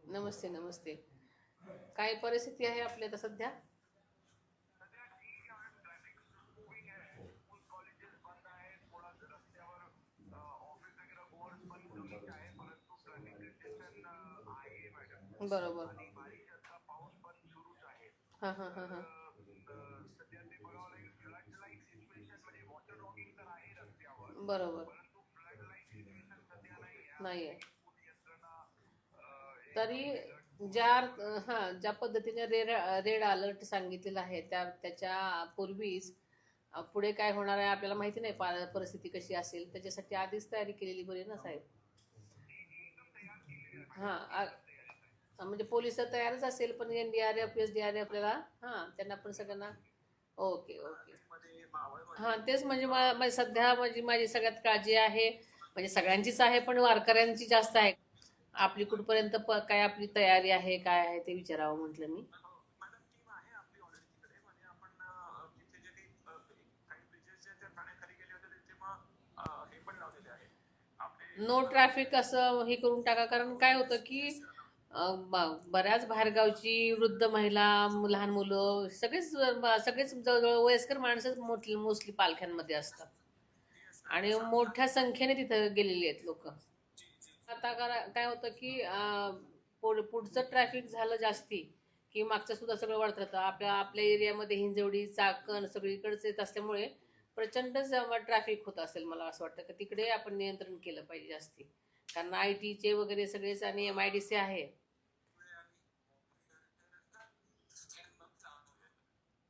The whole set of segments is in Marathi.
नमस्ते नमस्ते. काय परिस्थिती आहे आपल्या आता सध्या? बरोबर. हां हां हां हां. बरोबर. नाहीये. तरी ज्या पद्धतीने रेड अलर्ट सांगितलेला आहे त्याच्या पूर्वीच पुढे काय होणार आहे आपल्याला माहिती नाही. परिस्थिती कशी असेल त्याच्यासाठी आधीच तयारी केलेली बरी ना साहेब. हा. म्हणजे पोलिस तर तयारच असेल पण NDRF SDRF आपल्याला. हा त्यांना पण सगळ्यांना. Okay okay. हा तेच म्हणजे सध्या म्हणजे माझी सगळ्यात काळजी आहे. म्हणजे सगळ्यांचीच आहे पण वारकऱ्यांची जास्त आहे. आपली कुठपर्यंत काय आपली तयारी आहे काय आहे ते विचारावं म्हटलं मी. नो ट्रॅफिक असं हे करून टाका कारण काय होतं की बऱ्याच बाहेरगावची वृद्ध महिला, लहान मुलं सगळेच जवळजवळ वयस्कर माणसं मोस्टली पालख्यांमध्ये असतात आणि मोठ्या संख्येने तिथं गेलेली आहेत लोक. आता काय होतं की पुढचं ट्रॅफिक झालं जास्ती की मागचं सुद्धा सगळं वाढत राहतं. आपल्या एरियामध्ये हिंजवडी चाकण सगळीकडेच येत असल्यामुळे प्रचंड ट्रॅफिक होत असेल. मला असं वाटतं की तिकडे आपण नियंत्रण केलं पाहिजे जास्ती, कारण IT चे वगैरे सगळेच आणि MIDC आहे.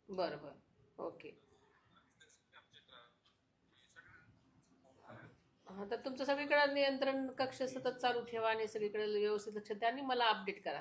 बरं बरं. ओके. हा तर तुमचं सगळीकडे नियंत्रण कक्ष सतत चालू ठेवा आणि सगळीकडे व्यवस्थित लक्ष द्या आणि मला अपडेट करा.